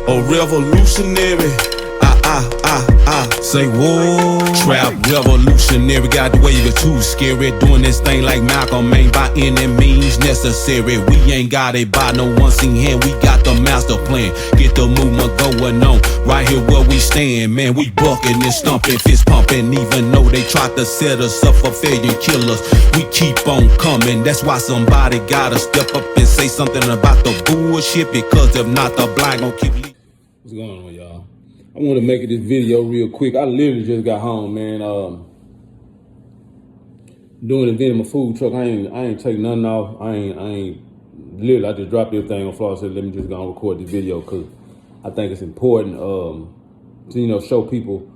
A revolutionary. Say whoa. Trap revolutionary. Got the wave it too scary. Doing this thing like Malcolm ain't by any means necessary. We ain't got it by no one seen hand. We got the master plan. Get the movement going on. Right here where we stand, man. We bucking and stumping, fist pumping. Even though they tried to set us up for failure and kill us, we keep on coming. That's why somebody gotta step up and say something about the bullshit. Because if not, the blind gon' keep leaving. What's going on, y'all? I want to make this video real quick. I literally just got home, man. Doing an event in my food truck. I ain't taking nothing off. I just dropped everything on the floor. I said, let me just go and record this video because I think it's important to show people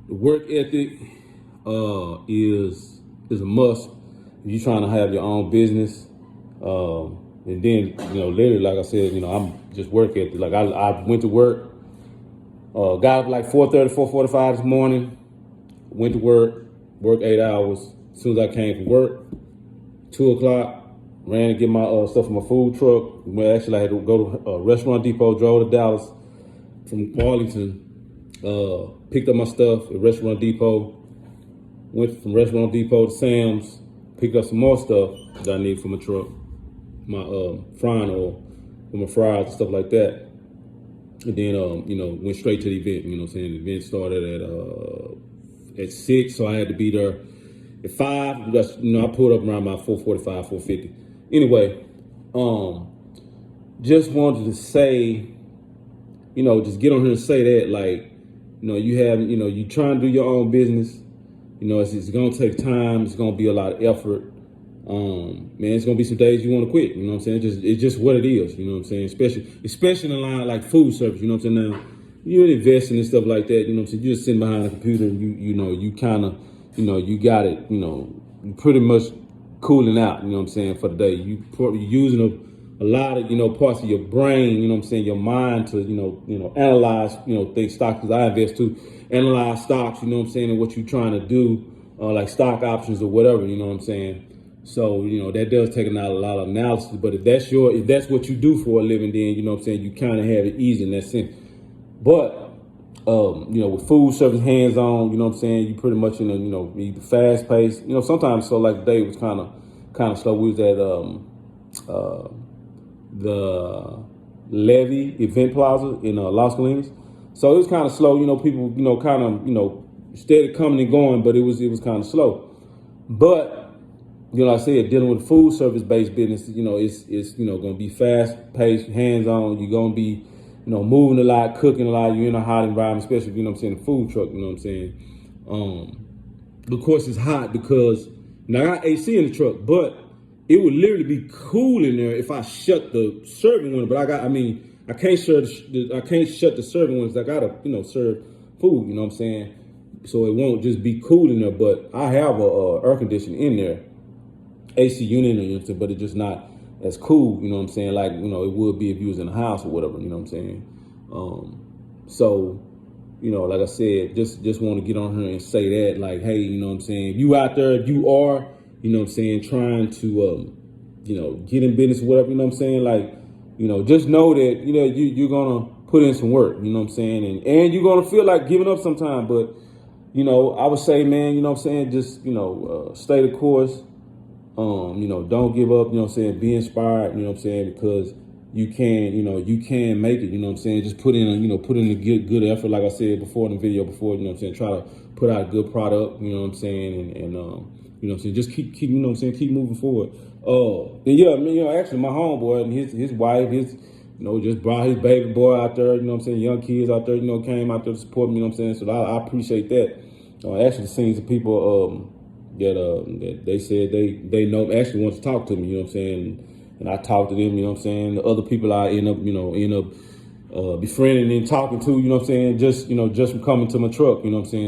the work ethic is a must if you're trying to have your own business. And then literally, like I said, I'm just work ethic. Like I went to work. Got up like 4:30, 4:45 this morning. Went to worked 8 hours. As soon as I came from work, 2 o'clock, ran to get my stuff from my food truck. Well, actually, I had to go to Restaurant Depot, drove to Dallas from Arlington, picked up my stuff at Restaurant Depot, went from Restaurant Depot to Sam's, picked up some more stuff that I need for my truck, my frying oil for my fries and stuff like that. And then, went straight to the event, The event started at 6, so I had to be there at 5. I pulled up around about 4:45, 4:50. Anyway, just wanted to say, just get on here and say that, like, you trying to do your own business. It's going to take time. It's going to be a lot of effort. Man, it's gonna be some days you want to quit. It's just what it is. Especially in a line like food service. Now you're investing and stuff like that. You're just sitting behind the computer. And you kind of, you got it. You pretty much cooling out. For the day. You're using a lot of parts of your brain. Your mind to analyze things, stocks. Because I invest to analyze stocks. And what you're trying to do, like stock options or whatever. So, that does take a lot of analysis, but if that's what you do for a living, then, you kind of have it easy in that sense. But, with food service hands-on, you pretty much, either fast paced, sometimes, so like the day was kind of slow. We was at, the Levy Event Plaza in Los Colinas. So it was kind of slow, people, kind of, steady coming and going, but it was kind of slow. But, like I said, dealing with food service based business, it's going to be fast paced, hands on. You're going to be, moving a lot, cooking a lot. You're in a hot environment, especially, the food truck, Of course, it's hot because now I got AC in the truck, but it would literally be cool in there if I shut the serving window. But I can't shut the serving windows. I gotta, serve food, So it won't just be cool in there. But I have a air conditioner in there. AC unit, but it's just not as cool, like, it would be if you was in a house or whatever, So, like I said, just want to get on here and say that, like, hey, if you out there, if you are, trying to, get in business, whatever, like, just know that, you're going to put in some work, and you're going to feel like giving up sometime, but, I would say, man, just, stay the course. Don't give up, be inspired, because you can make it, just put in a good effort. Like I said before in the video before, try to put out a good product, and just keep moving forward. Actually my homeboy and his wife, just brought his baby boy out there, young kids out there, came out there to support me, so I appreciate that. Actually seen some people, that they said they know actually want to talk to me, and I talked to them, the other people I end up befriending and talking to, just from coming to my truck,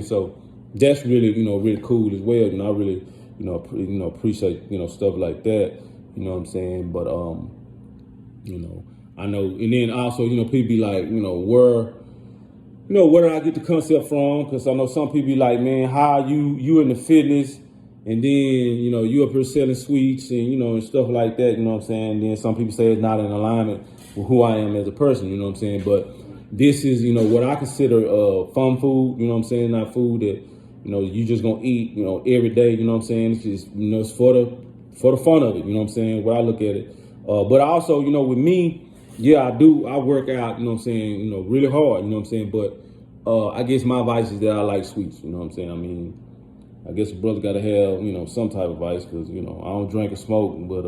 so that's really, really cool as well, I really, appreciate, stuff like that, but, I know, and then also, people be like, where did I get the concept from? Because I know some people be like, man, how you in the fitness, and then, you up here selling sweets and, and stuff like that, And then some people say it's not in alignment who I am as a person, you know what I'm saying? But this is, what I consider fun food, you know what I'm saying? Not food that, you just gonna eat, every day, you know what I'm saying? It's just, it's for the fun of it, you know what I'm saying? What I look at it. But also, with me, yeah, I work out, you know what I'm saying, really hard, you know what I'm saying? But I guess my vice is that I like sweets, you know what I'm saying? I mean, I guess a brother got to have, some type of vice because, I don't drink or smoke, but,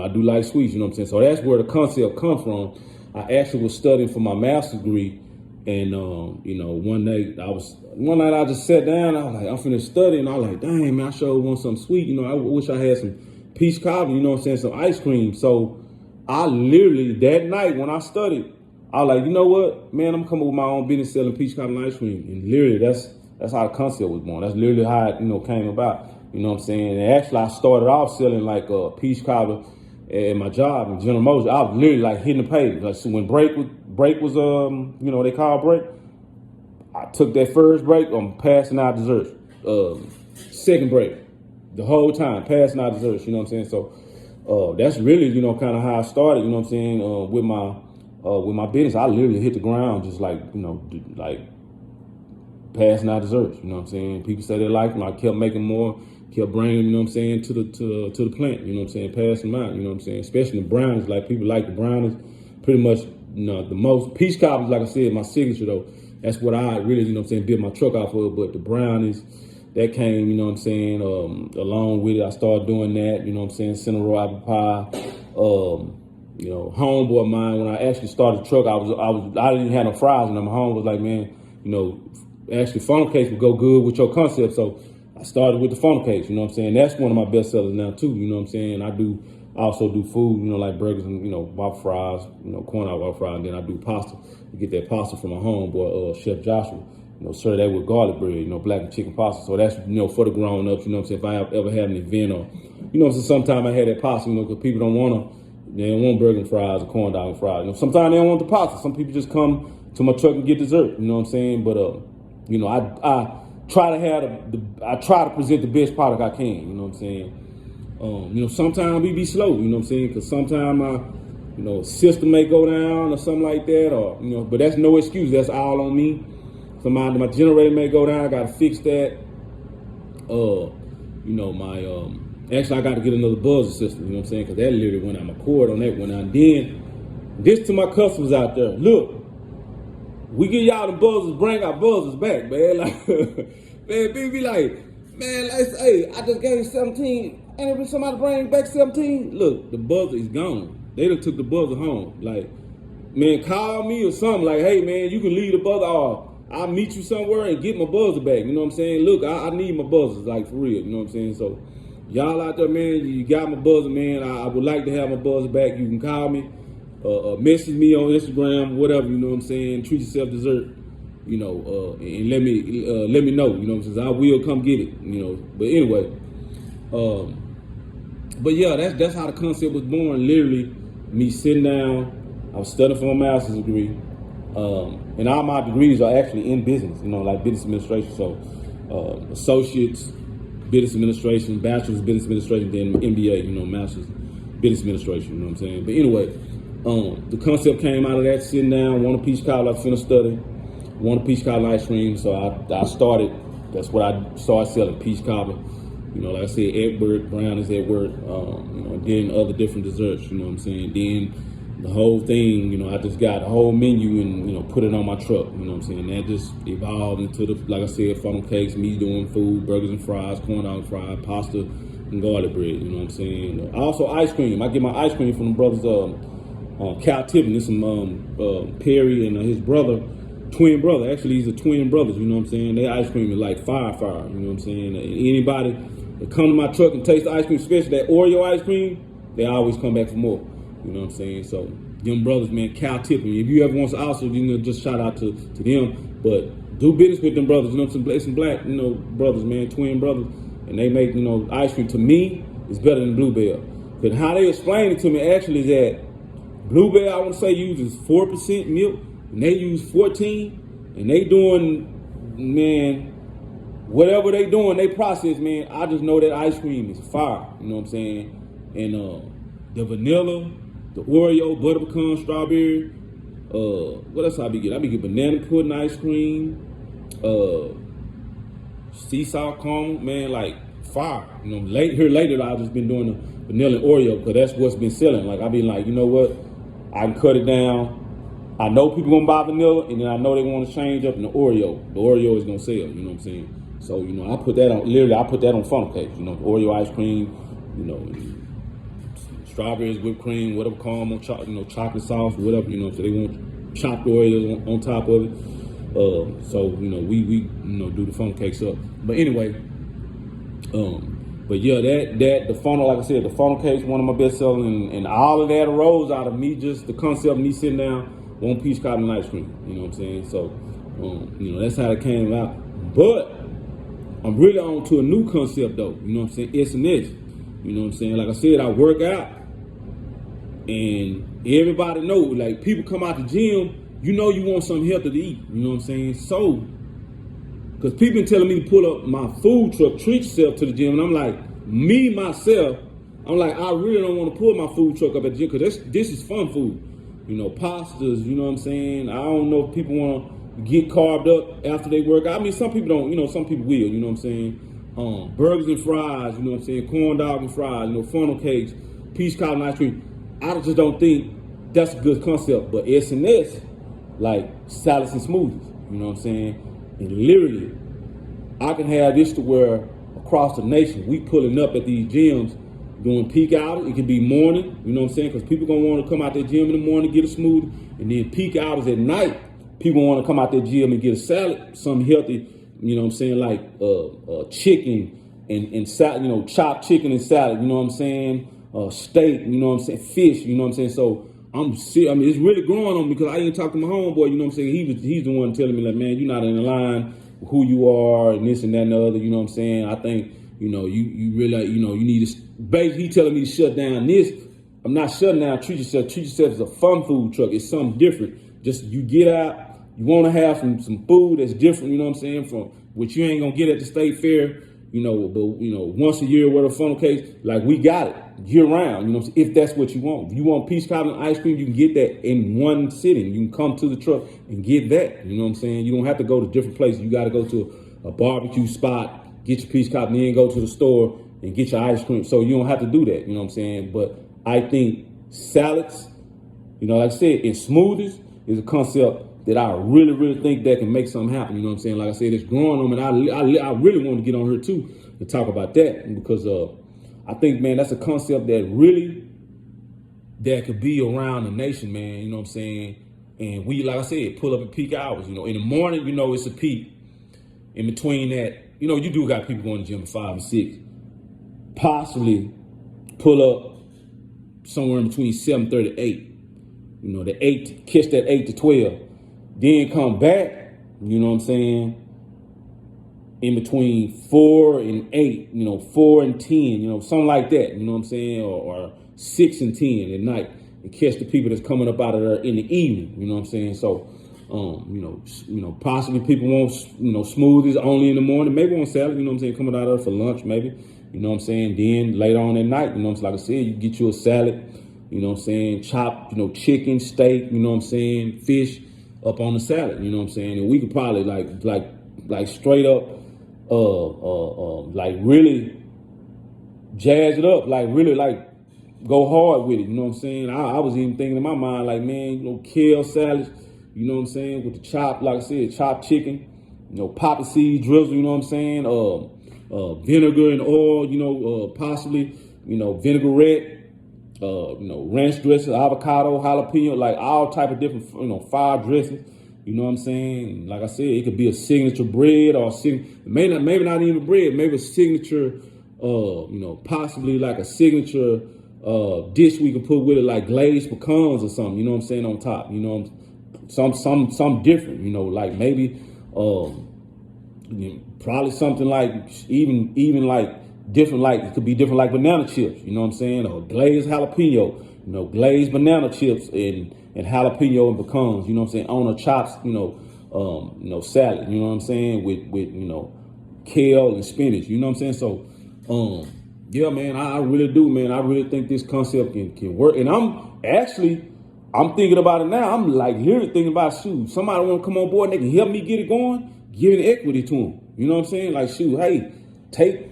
I do like sweets, you know what I'm saying? So that's where the concept comes from. I actually was studying for my master's degree, and, one night I just sat down, I was like, I'm finna study, and I was like, dang, man, I sure want something sweet, I wish I had some peach cobbler, you know what I'm saying, some ice cream. So I literally, that night when I studied, I was like, you know what, man, I'm coming with my own business selling peach cobbler and ice cream. And literally, that's how the concept was born. That's literally how it, came about. You know what I'm saying? And actually, I started off selling like peach cobbler at my job in General Motors. I was literally like hitting the pavement. Like, so when break was they call break. I took that first break. I'm passing out desserts. Second break, the whole time passing out desserts. You know what I'm saying? So that's really kind of how I started. You know what I'm saying? With my business, I literally hit the ground just like like passing out desserts. You know what I'm saying? People say they like them. I kept making more. Kept bringing them, you know what I'm saying, to the plant, you know what I'm saying, passing them out, you know what I'm saying, especially the brownies. Like, people like the brownies pretty much, the most. Peach cobbler, like I said, my signature, though. That's what I really, you know what I'm saying, built my truck off of. But the brownies, that came, you know what I'm saying, along with it. I started doing that, you know what I'm saying, cinnamon roll apple pie. Homeboy of mine, when I actually started the truck, I didn't have no fries, and my home was like, man, actually funnel cakes would go good with your concept. So I started with the funnel cakes, you know what I'm saying? That's one of my best sellers now too, you know what I'm saying? I also do food, like burgers and, waffle fries, corn out waffle fries, and then I do pasta. I get that pasta from my homeboy, Chef Joshua, serve that with garlic bread, black and chicken pasta. So that's, for the grown ups, you know what I'm saying? If I ever have an event or, so sometime I had that pasta, because people don't want burger and fries or corn dog and fries. Sometimes they don't want the pasta. Some people just come to my truck and get dessert, you know what I'm saying? But, I try to present the best product I can, you know what I'm saying? Sometimes we be slow, you know what I'm saying? Because sometimes my, system may go down or something like that, or, but that's no excuse. That's all on me. Sometimes my generator may go down. I got to fix that. Actually, I got to get another buzzer system, you know what I'm saying? Because that literally went out, my cord on that went out. And then, this to my customers out there, look, we get y'all the buzzers, bring our buzzers back, man. Like, man, people be like, man, hey, I just gave 17, and if somebody bring back 17, look, the buzzer is gone. They done took the buzzer home. Like, man, call me or something. Like, hey, man, you can leave the buzzer, or I'll meet you somewhere and get my buzzer back. You know what I'm saying? Look, I need my buzzers, like, for real. You know what I'm saying? So, y'all out there, man, you got my buzzer, man. I would like to have my buzzer back. You can call me. Message me on Instagram, whatever, you know what I'm saying, treat yourself dessert, and let me know, you know what I'm saying, I will come get it, but anyway, but yeah, that's how the concept was born. Literally, me sitting down, I was studying for my master's degree, and all my degrees are actually in business, like business administration, so associates, business administration, bachelor's business administration, then MBA, master's business administration, you know what I'm saying, but anyway, the concept came out of that, sitting down, want a peach cobbler, I finished studying, want a peach cobbler ice cream, so I started, that's what I started selling, peach cobbler, like I said, Edward, brownies, Edward, then other different desserts, you know what I'm saying, then the whole thing, I just got a whole menu and, put it on my truck, you know what I'm saying, that just evolved into the, like I said, funnel cakes, me doing food, burgers and fries, corn dog fried, pasta, and garlic bread, you know what I'm saying, also ice cream, I get my ice cream from the brothers, Cal Tippin, this some Perry and his brother, twin brother. Actually, he's a twin brothers. You know what I'm saying? Their ice cream is like fire. You know what I'm saying? Anybody that come to my truck and taste the ice cream, especially that Oreo ice cream, they always come back for more. You know what I'm saying? So, them brothers, man, Cal Tippin. If you ever want to also, just shout out to them. But do business with them brothers. Some black, brothers, man, twin brothers, and they make, ice cream. To me, it's better than Bluebell. But how they explain it to me actually is that Bluebell, I want to say, uses 4% milk, and they use 14, and they doing, man, whatever they doing, they process, man. I just know that ice cream is fire, you know what I'm saying? And the vanilla, the Oreo, butter pecan, strawberry. What else I be getting? I be getting banana pudding ice cream, sea salt caramel, man, like fire. You know, later I've just been doing the vanilla and Oreo because that's what's been selling. Like I be like, you know what? I can cut it down. I know people gonna buy vanilla, and then I know they want to change up in the Oreo. The Oreo is gonna sell. You know what I'm saying? So you know, I put that on. Literally, I put that on funnel cakes. You know, Oreo ice cream. You know, strawberries, whipped cream, whatever, caramel, chocolate sauce, whatever. You know, so they want chopped Oreos on top of it. So you know, we do the funnel cakes up. But anyway, but yeah, that the funnel, like I said, the funnel cakes one of my best selling, and all of that arose out of me just the concept of me sitting down on peach cobbler and ice cream. You know what I'm saying? So you know, that's how it came out. But I'm really on to a new concept though. You know what I'm saying? S&S. You know what I'm saying? Like I said, I work out, and everybody know, like people come out the gym, you know you want something healthy to eat. You know what I'm saying? So, because people been telling me to pull up my food truck, treat yourself to the gym, and I'm like, myself, I'm like, I really don't want to pull my food truck up at the gym because this is fun food. You know, pastas, you know what I'm saying? I don't know if people want to get carved up after they work out. I mean, some people don't, you know, some people will, you know what I'm saying? Burgers and fries, you know what I'm saying? Corn dog and fries, you know, funnel cakes, peach cobbler and ice cream. I just don't think that's a good concept. But S&S, like salads and smoothies, you know what I'm saying? And literally, I can have this to where across the nation, we pulling up at these gyms doing peak hours. It can be morning, you know what I'm saying? Because people gonna want to come out their gym in the morning, get a smoothie, and then peak hours at night, people want to come out their gym and get a salad, something healthy, you know what I'm saying, like chicken and salad, you know, chopped chicken and salad, you know what I'm saying? Steak, you know what I'm saying? Fish, you know what I'm saying? So I mean, it's really growing on me because I ain't talked to my homeboy, you know what I'm saying? He's the one telling me like, man, you're not in the line with who you are and this and that and the other, you know what I'm saying? I think, you know, you really, you know, you need to, basically he telling me to shut down this. I'm not shutting down treat yourself. Treat yourself as a fun food truck. It's something different. Just you get out, you want to have some food that's different, you know what I'm saying, from which you ain't going to get at the state fair, you know, but, you know, once a year worth of funnel cakes, like we got it year round, you know what I'm saying, if that's what you want. If you want peach cobbler and ice cream, you can get that in one sitting. You can come to the truck and get that, you know what I'm saying? You don't have to go to different places. You got to go to a barbecue spot, get your peach cobbler, and then go to the store and get your ice cream. So you don't have to do that, you know what I'm saying? But I think salads, you know, like I said, and smoothies is a concept that I really, really think that can make something happen. You know what I'm saying? Like I said, it's growing on me, and I really want to get on here too and talk about that because I think, man, that's a concept that could be around the nation, man. You know what I'm saying? And we, like I said, pull up at peak hours. You know, in the morning, you know, it's a peak. In between that, you know, you do got people going to the gym at 5 and 6. Possibly pull up somewhere in between 7:30 to 8. You know, the 8, catch that 8 to 12. Then come back, you know what I'm saying, in between 4 and 8, you know, 4 and 10, you know, something like that, you know what I'm saying, or 6 and 10 at night, and catch the people that's coming up out of there in the evening, you know what I'm saying. So, you know, possibly people want, you know, smoothies only in the morning, maybe on salad, you know what I'm saying, coming out of there for lunch, maybe, you know what I'm saying. Then later on at night, you know, like I said, you get you a salad, you know what I'm saying, chopped, you know, chicken, steak, you know what I'm saying, fish up on the salad, you know what I'm saying. And we could probably like straight up, like really jazz it up, like really like go hard with it, you know what I'm saying. I was even thinking in my mind, like, man, you know, kale salads, you know what I'm saying, with the chopped, like I said, chopped chicken, you know, poppy seed drizzle, you know what I'm saying, vinegar and oil, you know, possibly, you know, vinaigrette, you know, ranch dressing, avocado, jalapeno, like all type of different, you know, fire dressings. You know what I'm saying? Like I said, it could be a signature bread or maybe not even bread, maybe a signature, you know, possibly like a signature dish we can put with it, like glazed pecans or something. You know what I'm saying, on top. You know, some different. You know, like maybe probably something like even like different, like it could be different, like banana chips. You know what I'm saying, or glazed jalapeno. You know, glazed banana chips and jalapeno and pecans, you know what I'm saying, on a chops, you know, salad, you know what I'm saying, with you know, kale and spinach, you know what I'm saying. So, Yeah, man, I really do, man. I really think this concept can work. And I'm thinking about it now. I'm like literally thinking about, shoot, somebody want to come on board and they can help me get it going, giving equity to them. You know what I'm saying? Like, shoot, hey, take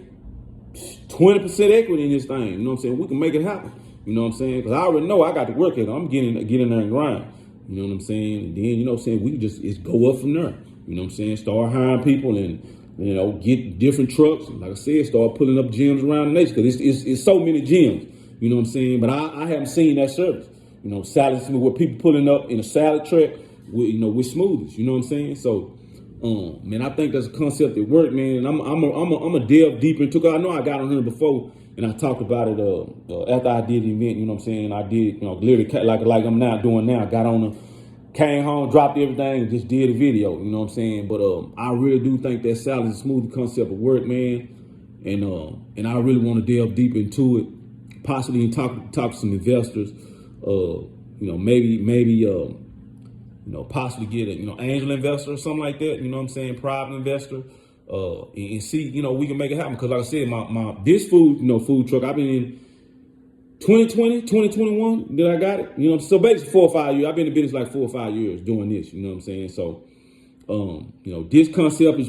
20% equity in this thing. You know what I'm saying? We can make it happen. You know what I'm saying? Because I already know I got to work it. I'm getting there and grind. You know what I'm saying? And then, you know what I'm saying, we can just go up from there. You know what I'm saying? Start hiring people and, you know, get different trucks. Like I said, start pulling up gyms around the nation because it's so many gyms. You know what I'm saying? But I haven't seen that service. You know, salads where people pulling up in a salad truck with, you know, with smoothies. You know what I'm saying? So, man, I think that's a concept that worked, man. And I'm a delve deeper into it. I know I got on here before and I talked about it after I did the event. You know what I'm saying? I did, you know, literally like I'm now doing now. Got on came home, dropped everything, and just did a video. You know what I'm saying? But I really do think that salad and smoothie concept will work, man. And I really want to delve deep into it, possibly talk to some investors. You know, maybe you know, possibly get a, you know, angel investor or something like that. You know what I'm saying? Private investor. And see, you know, we can make it happen. Because like I said, my this food truck, I've been in 2020, 2021 that I got it. You know, so basically 4 or 5 years. I've been in business like 4 or 5 years doing this. You know what I'm saying? So, you know, this concept has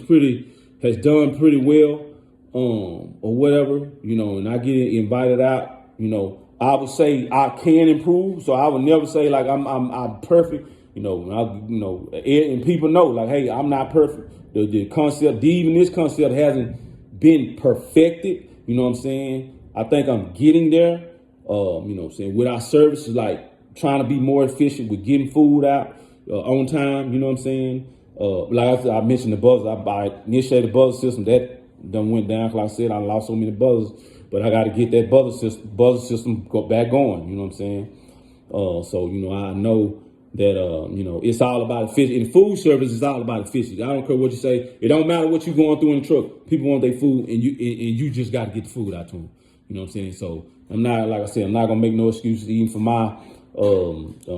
done pretty well, or whatever. You know, and I get invited out. You know, I would say I can improve. So I would never say like I'm perfect. You know, and people know like, hey, I'm not perfect. The concept, even this concept hasn't been perfected. You know what I'm saying? I think I'm getting there. You know what I'm saying? With our services, like trying to be more efficient with getting food out on time. You know what I'm saying? Like I mentioned the buzzer. I initiated the buzzer system. That done went down. Like I said, I lost so many buzzers. But I got to get that buzzer system back going. You know what I'm saying? So, you know, I know that, you know, it's all about efficiency. In food service, it's all about efficiency. I don't care what you say. It don't matter what you're going through in the truck. People want their food, and you just got to get the food out to them. You know what I'm saying? So I'm not, like I said, I'm not going to make no excuses even for my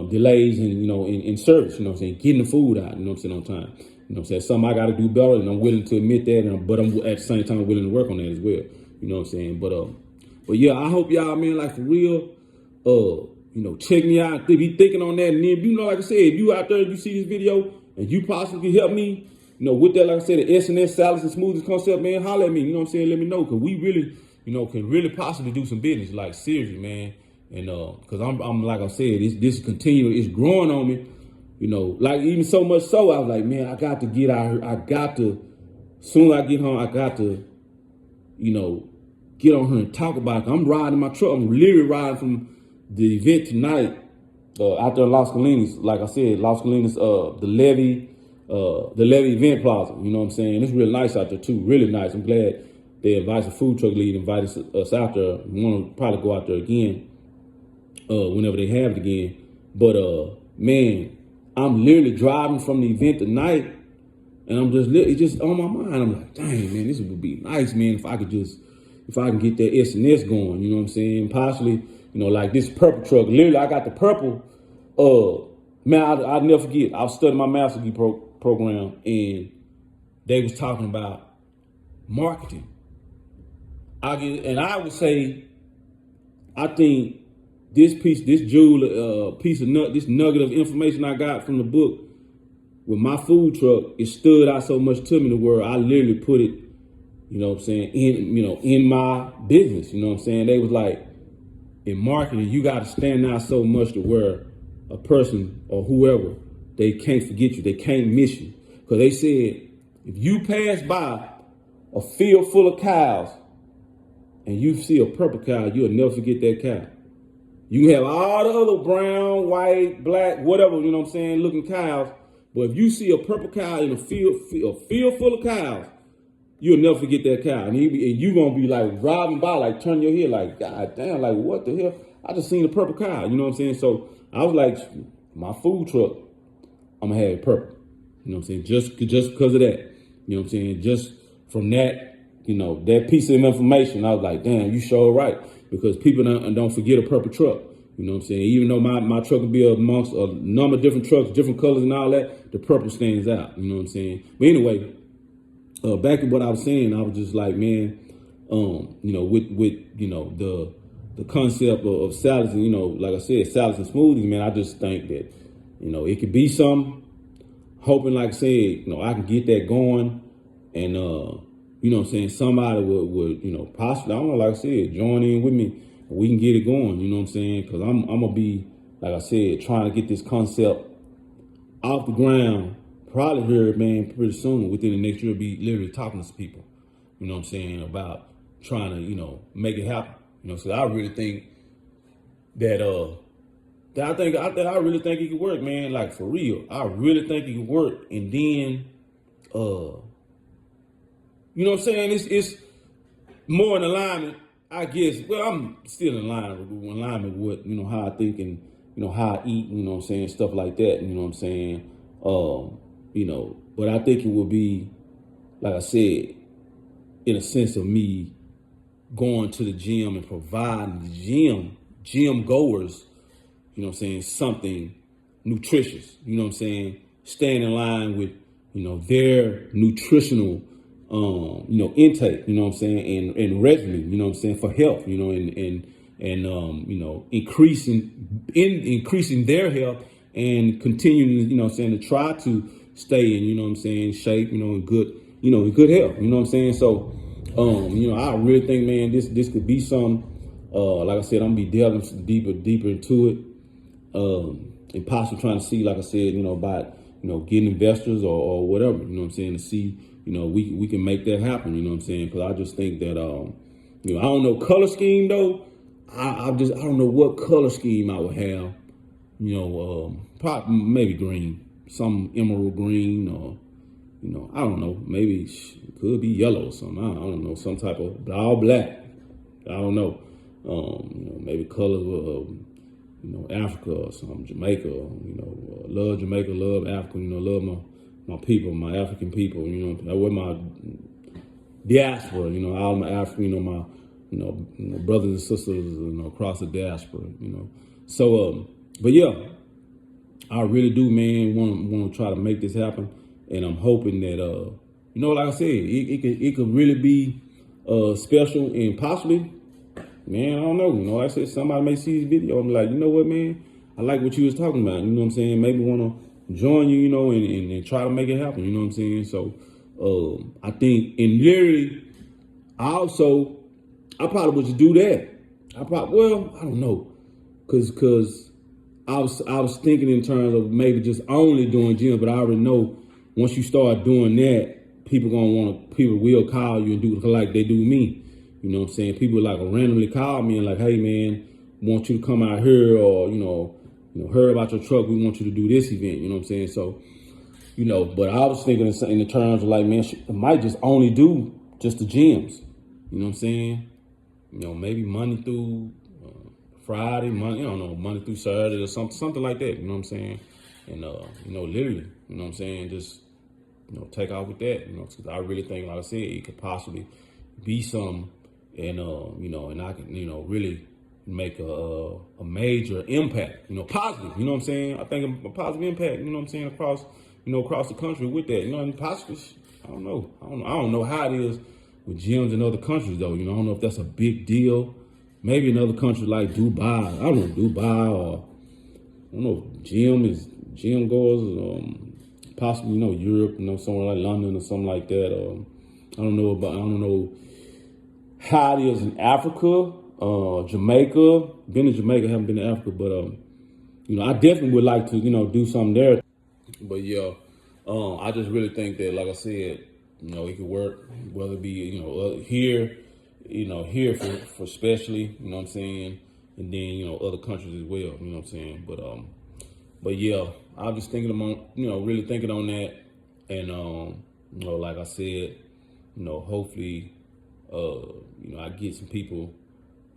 delays and, you know, in service. You know what I'm saying? Getting the food out, you know what I'm saying, on time. You know what I'm saying? Something I got to do better, and I'm willing to admit that, but I'm at the same time willing to work on that as well. You know what I'm saying? But yeah, I hope y'all, man, like for real, you know, check me out. Be thinking on that. And then, you know, like I said, if you out there, if you see this video and you possibly can help me, you know, with that, like I said, the S&S salads and smoothies concept, man, holler at me. You know what I'm saying? Let me know, because we really, you know, can really possibly do some business, like seriously, man. And because I'm like I said, this continuing, it's growing on me. You know, like even so much so, I was like, man, I got to get out here. I got to, as soon as I get home, I got to, you know, get on here and talk about it. I'm riding my truck. I'm literally riding from the event tonight out there in Las Colinas. Like I said, Las Colinas, the Levy event plaza. You know what I'm saying? It's real nice out there too. Really nice. I'm glad they invited the food truck lead, invited us out there. We want to probably go out there again whenever they have it again. But man, I'm literally driving from the event tonight, and I'm it's just on my mind. I'm like, dang, man, this would be nice, man, if I can get that S&S going. You know what I'm saying? Possibly, you know, like this purple truck. Literally, I got the purple. Man, I'll never forget. I was studying my master's degree program, and they was talking about marketing. I would say, I think this nugget of information I got from the book with my food truck, it stood out so much to me to where I literally put it, you know what I'm saying, in my business. You know what I'm saying? They was like, in marketing, you got to stand out so much to where a person or whoever, they can't forget you. They can't miss you. Because they said, if you pass by a field full of cows and you see a purple cow, you'll never forget that cow. You can have all the other brown, white, black, whatever, you know what I'm saying, looking cows. But if you see a purple cow in a field full of cows, you'll never forget that cow. And you're going to be like driving by, like turn your head like, God damn, like what the hell? I just seen a purple cow, you know what I'm saying? So I was like, my food truck, I'm going to have it purple. You know what I'm saying? Just because of that. You know what I'm saying? Just from that, you know, that piece of information, I was like, damn, you sure right. Because people don't forget a purple truck. You know what I'm saying? Even though my truck will be amongst a number of different trucks, different colors and all that, the purple stands out. You know what I'm saying? But anyway, back to what I was saying, I was just like, man, with the concept of salads and, like I said, salads and smoothies, man, I just think that, it could be some, hoping, like I said, I can get that going and, somebody would, possibly, I don't know, like I said, join in with me. We can get it going, you know what I'm saying? Because I'm going to be, like I said, trying to get this concept off the ground, probably here, man, pretty soon. Within the next year, be literally talking to people, you know what I'm saying, about trying to, make it happen. So I really think that, I really think it could work, man. Like, for real. I really think it could work. And then, you know what I'm saying? It's more in alignment, I guess. Well, I'm still in alignment with, how I think and, how I eat, you know what I'm saying, stuff like that, you know what I'm saying? But I think it would be, like I said, in a sense of me going to the gym and providing the gym goers, you know what I'm saying, something nutritious, you know what I'm saying, staying in line with, their nutritional, intake, you know what I'm saying, and regimen, you know what I'm saying, for health, and increasing their health and continuing, you know what I'm saying, to try to stay in, you know what I'm saying, shape, in good health, you know what I'm saying. So, I really think, man, this could be some, like I said, I'm gonna be delving deeper into it. And possibly trying to see, like I said, about, getting investors or whatever, you know what I'm saying, to see, we can make that happen, you know what I'm saying? Because I just think that, I don't know color scheme though. I don't know what color scheme I would have, probably maybe green, some emerald green, or, I don't know, maybe it could be yellow or something. I don't know, some type of all black. I don't know. Maybe colors of, Africa or something, Jamaica, love Jamaica, love Africa, love my people, my African people, with my diaspora, all my African, my, brothers and sisters, across the diaspora, So, but yeah, I really do, man, want to try to make this happen. And I'm hoping that, like I said, it could really be special and possibly, man, I don't know. Like I said, somebody may see this video and be like, you know what, man, I like what you was talking about. You know what I'm saying? Maybe want to join you, and try to make it happen. You know what I'm saying? So, I think, and literally, I probably would just do that. I don't know, cause I was thinking in terms of maybe just only doing gyms, but I already know once you start doing that, people will call you and do like they do me. You know what I'm saying? People like randomly call me and like, hey man, want you to come out here, or, heard about your truck, we want you to do this event, you know what I'm saying? So, but I was thinking in the terms of like, man, I might just only do just the gyms, you know what I'm saying? Maybe Monday through Friday, Monday through Saturday or something like that, you know what I'm saying? And, literally, you know what I'm saying? Just, take off with that, because I really think, like I said, it could possibly be some, and, and I can, really make a major impact, positive, you know what I'm saying? I think a positive impact, you know what I'm saying, across the country with that, and possibly, I don't know how it is with gyms in other countries though, I don't know if that's a big deal. Maybe in other countries like Dubai, I don't know, Dubai, or I don't know, gym goers, possibly, Europe, somewhere like London or something like that. I don't know how it is in Africa, Jamaica. Been to Jamaica, haven't been to Africa, but I definitely would like to, do something there. But yeah, I just really think that, like I said, it could work, whether it be, here, here for especially, you know what I'm saying, and then, other countries as well, you know what I'm saying. But yeah, I was just thinking about, really thinking on that, and like I said, hopefully, I get some people,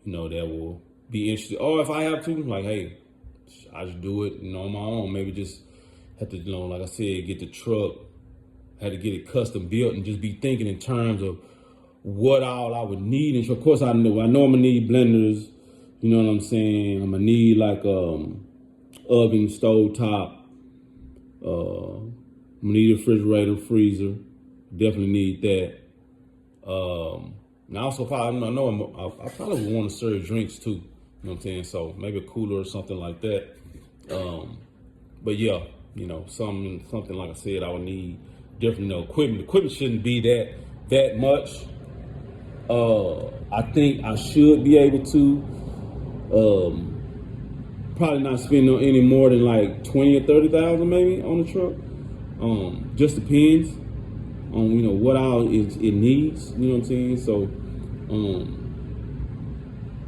that will be interested. Or if I have to, like, hey, I just do it, on my own. Maybe just have to, like I said, get the truck, had to get it custom built, and just be thinking in terms of what all I would need. And so, of course, I know I'm gonna need blenders. You know what I'm saying? I'm gonna need like oven, stove top. I'm gonna need a refrigerator, freezer. Definitely need that. And also probably, I probably would want to serve drinks too. You know what I'm saying? So maybe a cooler or something like that. But yeah, something like I said, I would need different, equipment. Equipment shouldn't be that much. I think I should be able to probably not spend no any more than like 20 or 30,000 maybe on the truck. Just depends on what all it needs. You know what I'm saying? So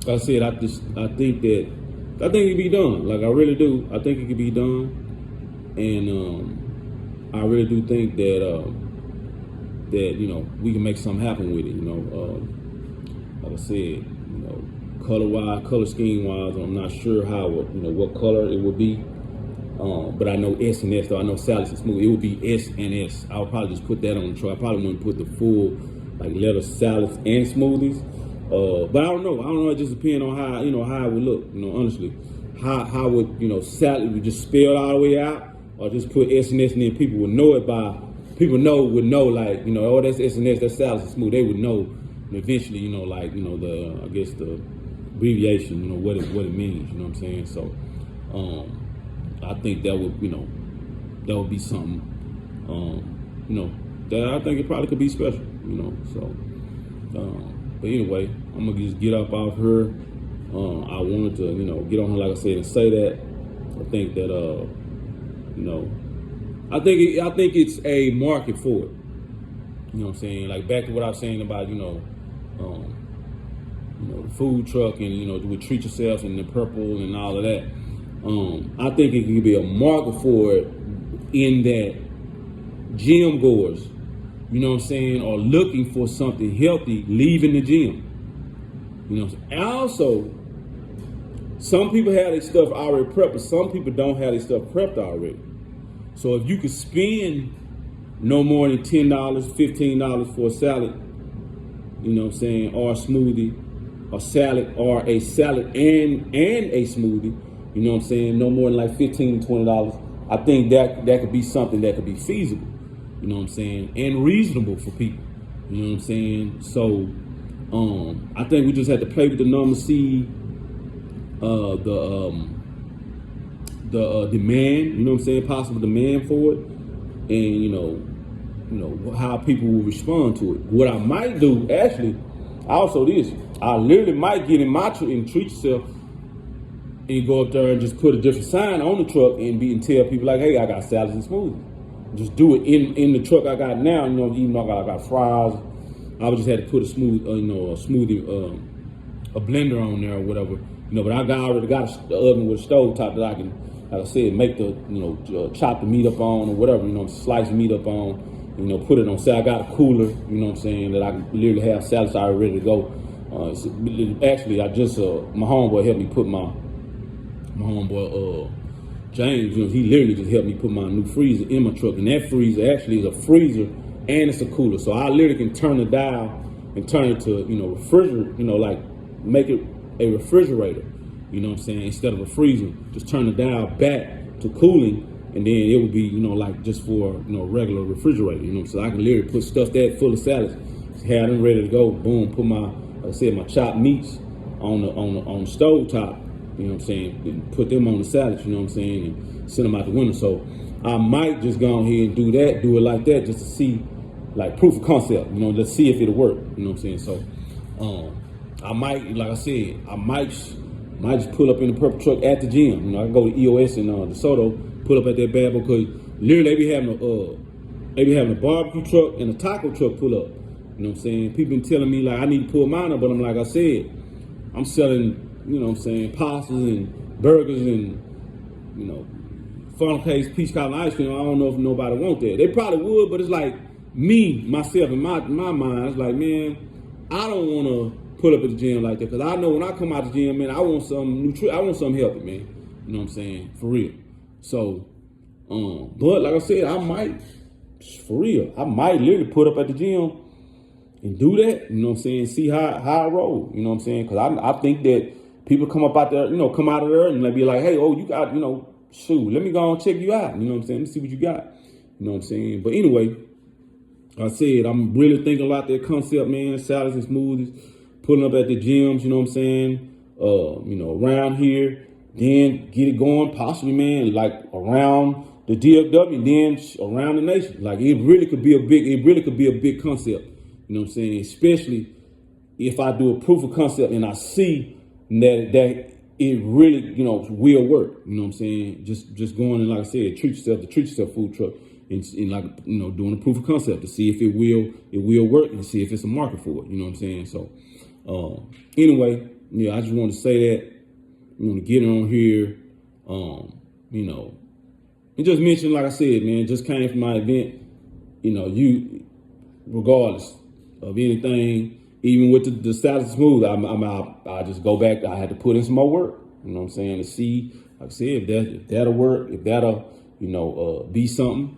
like I said, I think it can be done. Like I really do. I think it can be done, and I really do think that we can make something happen with it. Like I said, color scheme wise, I'm not sure how what color it would be. But I know S and S, though I know salads and smoothie. It would be S and S. I would probably just put that on the truck. I probably wouldn't put the full letter salads and smoothies. But I don't know. It just depends on how it would look. Honestly, how would salad would just spell all the way out, or just put S and S, and then people would know it by would know oh, that's S and S, that's salads and smoothie. They would know eventually. The I guess the abbreviation. What it means. You know what I'm saying? So. I think that would be something, that I think it probably could be special, so, but anyway, I'm gonna just get up off her. I wanted to, get on her, like I said, and say that. I think that, I think it's a market for it. You know what I'm saying? Like back to what I was saying about, the food truck and, with treat yourself and the purple and all of that. I think it could be a market for it in that gym goers, are looking for something healthy leaving the gym. Also, some people have their stuff already prepped, but some people don't have their stuff prepped already. So if you could spend no more than $10, $15 for a salad, or a smoothie, or salad, or a salad and a smoothie, no more than like $15 to $20. I think that could be something that could be feasible, and reasonable for people. So I think we just had to play with the numbers, see the demand, possible demand for it, and how people will respond to it. What I might do, actually, also this, I literally might get in my truck and treat yourself, and go up there and just put a different sign on the truck and tell people like, hey, I got salads and smoothies. Just do it in the truck I got now. Even though I got fries, I would just have to put a smoothie, a blender on there or whatever. But I already got the oven with a stove top that I can, like I said, make the chop the meat up on or whatever. Slice meat up on. Put it on. Say I got a cooler. That I can literally have salads already ready to go. Actually, I just my homeboy helped me put my homeboy James, he literally just helped me put my new freezer in my truck, and that freezer actually is a freezer and it's a cooler, so I literally can turn the dial and turn it to refrigerator, make it a refrigerator, instead of a freezer. Just turn the dial back to cooling, and then it would be just for regular refrigerator, so I can literally put stuff that full of salads, have them ready to go, boom, put my, like I said, my chopped meats on the stove top. And put them on the salads, and send them out the window. So I might just go ahead and do it like that, just to see, proof of concept, let's see if it'll work, So I might, like I said, I might just pull up in the purple truck at the gym. I can go to EOS and DeSoto, pull up at that bad boy, because literally they be having a barbecue truck and a taco truck pull up. People been telling me I need to pull mine up, but I'm like I said, I'm selling, pastas and burgers and, funnel cakes, peach cobbler ice cream. I don't know if nobody want that. They probably would, but it's like myself, in my mind, it's like, man, I don't want to pull up at the gym like that, because I know when I come out the gym, man, I want something I want something healthy, man. For real. So, but like I said, I might literally put up at the gym and do that, see how I roll, because I think that people come up out there, come out of there and they be like, hey, oh, you got, shoot, let me go and check you out, let me see what you got, But anyway, I said, I'm really thinking about that concept, man. Salads and smoothies, pulling up at the gyms, you know what I'm saying? Around here, then get it going, possibly, man, like around the DFW, then around the nation. Like it really could be a big concept. You know what I'm saying? Especially if I do a proof of concept and I see that it really, will work. You know what I'm saying? Just going and, like I said, treat yourself food truck and like, doing a proof of concept to see if it will work and see if it's a market for it. You know what I'm saying? So anyway, I just want to say that. I want to get on here, and just mention, like I said, man, just came from my event. You regardless of anything, even with the status smooth, I just go back. I had to put in some more work. You know what I'm saying, to see, like I said, if that'll work, if that'll be something.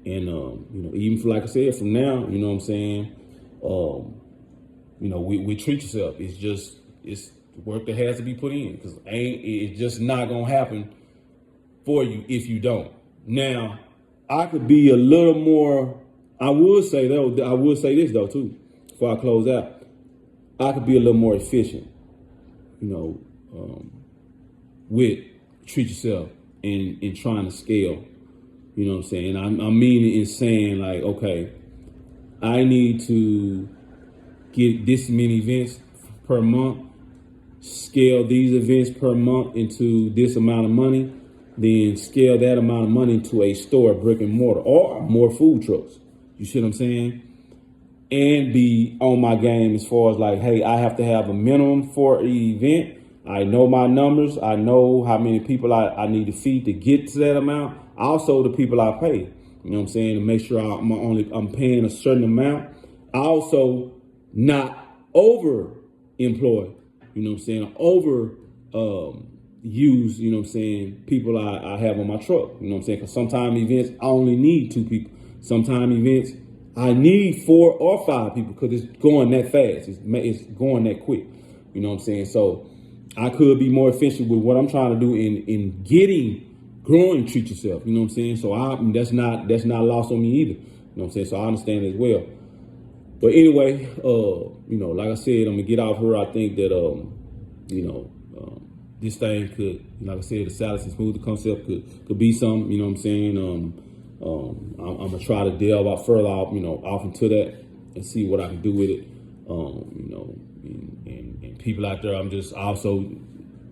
Even for, like I said, from now, you know what I'm saying. We treat yourself. It's work that has to be put in, because it's just not gonna happen for you if you don't. Now, I could be a little more. I would say this though too, before I close out. I could be a little more efficient, with treat yourself and trying to scale. You know what I'm saying? I mean it in saying, like, okay, I need to get this many events per month, scale these events per month into this amount of money, then scale that amount of money into a store, brick and mortar, or more food trucks. You see what I'm saying? And be on my game as far as, like, hey, I have to have a minimum for an event. I know my numbers. I know how many people I need to feed to get to that amount. Also, the people I pay. You know what I'm saying? To make sure I'm paying a certain amount. I also not over employ. You know what I'm saying? Over use. You know what I'm saying? People I have on my truck. You know what I'm saying? Because sometimes events I only need 2 people. Sometimes events I need 4 or 5 people because it's going that fast. It's going that quick. You know what I'm saying? So I could be more efficient with what I'm trying to do in growing treat yourself. You know what I'm saying? So that's not lost on me either. You know what I'm saying? So I understand as well. But anyway, like I said, I'm gonna get off here. I think that this thing could, like I said, the salads and smoothie concept could be something. You know what I'm saying? I'm gonna try to delve out further, off into that and see what I can do with it. And people out there, I'm just also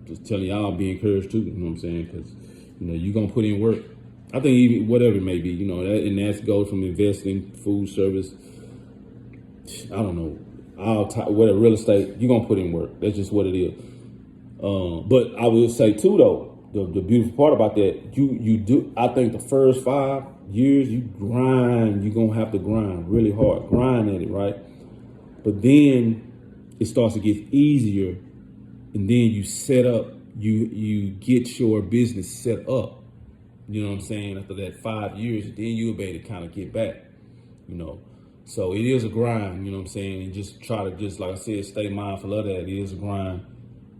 just telling y'all, be encouraged too. You know what I'm saying? Because you're gonna put in work. I think even whatever it may be, and that goes from investing, food service. I don't know, whatever, real estate. You're gonna put in work. That's just what it is. But I will say too, though, the beautiful part about that, you do. I think the first 5 years you grind. You're gonna have to grind really hard, grind at it, right? But then it starts to get easier, and then you set up. You get your business set up. You know what I'm saying? After that 5 years, then you'll be able to kind of get back. So it is a grind. You know what I'm saying? And just try to, just like I said, stay mindful of that. It is a grind.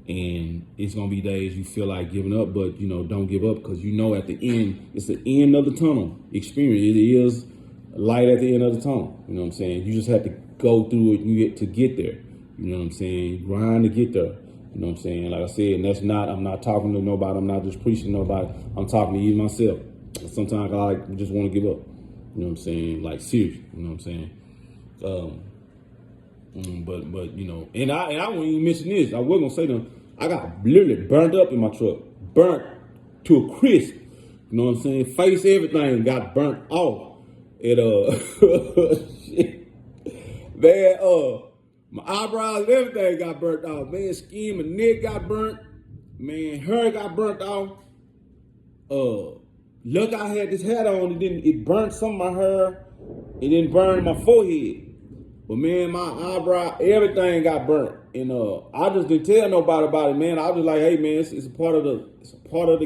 And it's gonna be days you feel like giving up, but don't give up, because at the end, it's the end of the tunnel experience. It is light at the end of the tunnel. You know what I'm saying? You just have to go through it to get there. You know what I'm saying? Grind to get there. You know what I'm saying? Like I said, and I'm not talking to nobody. I'm not just preaching to nobody. I'm talking to you myself. Sometimes I just want to give up. You know what I'm saying? Like, serious. You know what I'm saying? And I won't even mention this. I was gonna say them. I got literally burnt up in my truck, burnt to a crisp. You know what I'm saying? Face, everything got burnt off. Shit. Man, my eyebrows and everything got burnt off. Man, skin, my neck got burnt. Man, hair got burnt off. Look, I had this hat on. It burnt some of my hair. It didn't burn my forehead. But man, my eyebrow, everything got burnt. And I just didn't tell nobody about it, man. I was just like, hey man, it's a part of the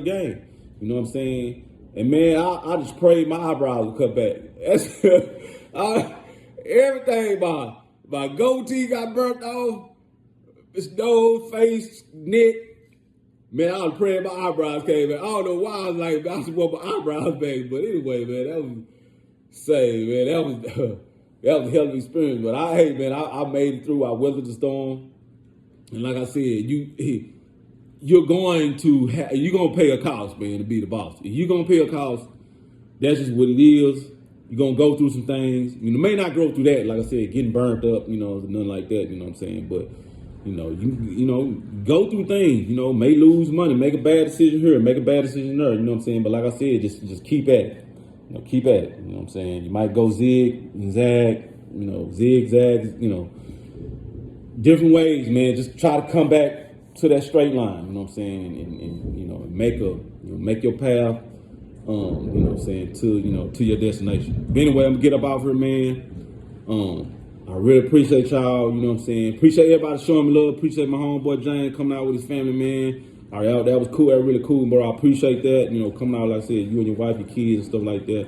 game. You know what I'm saying? And man, I just prayed my eyebrows would cut back. Everything, my goatee got burnt off, this nose, face, neck. Man, I was praying my eyebrows came back. I don't know why I was like, I just want my eyebrows back. But anyway, man, say, man, that was that was a hell of an experience. But I made it through. I weathered the storm, and like I said, you're going to pay a cost, man, to be the boss. If you're gonna pay a cost, that's just what it is. You're gonna go through some things. You may not go through that, like I said, getting burnt up, nothing like that. You know what I'm saying? But you go through things. May lose money, make a bad decision here, make a bad decision there. You know what I'm saying? But like I said, just keep at it. Keep at it. You know what I'm saying? You might go zigzag, different ways, man. Just try to come back to that straight line. You know what I'm saying? And make your path. To your destination. But anyway, I'm gonna get up out here, man. I really appreciate y'all, you know what I'm saying? Appreciate everybody showing me love. Appreciate my homeboy James coming out with his family, man. All right, that was cool. That was really cool, bro. I appreciate that. Coming out, like I said, you and your wife, your kids, and stuff like that.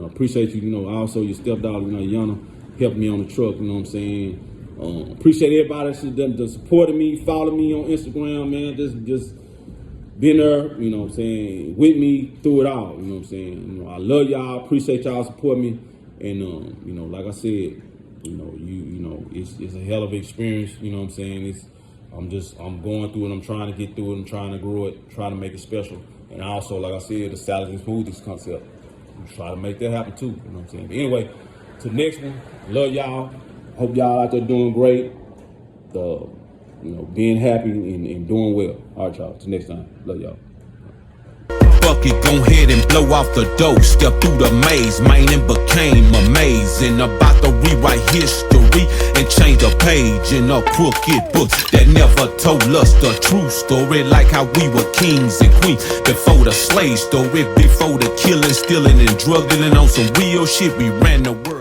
Appreciate you. Also your stepdaughter, Yana, helped me on the truck. You know what I'm saying? Appreciate everybody that supported me, followed me on Instagram, man. Just been there, with me through it all. You know what I'm saying? I love y'all. Appreciate y'all support me. And like I said, it's a hell of an experience. You know what I'm saying? I'm going through it. I'm trying to get through it. I'm trying to grow it. Trying to make it special. And also, like I said, the salad and smoothies concept. I'm trying to make that happen too. You know what I'm saying? But anyway, to the next one. Love y'all. Hope y'all out there doing great. Being happy and doing well. All right, y'all. Till next time. Love y'all. Fuck it, go ahead and blow off the dough. Step through the maze, man, and became amazing. About to rewrite history and change a page in a crooked book that never told us the true story. Like how we were kings and queens before the slave story, before the killing, stealing, and drug dealing. On some real shit, we ran the world.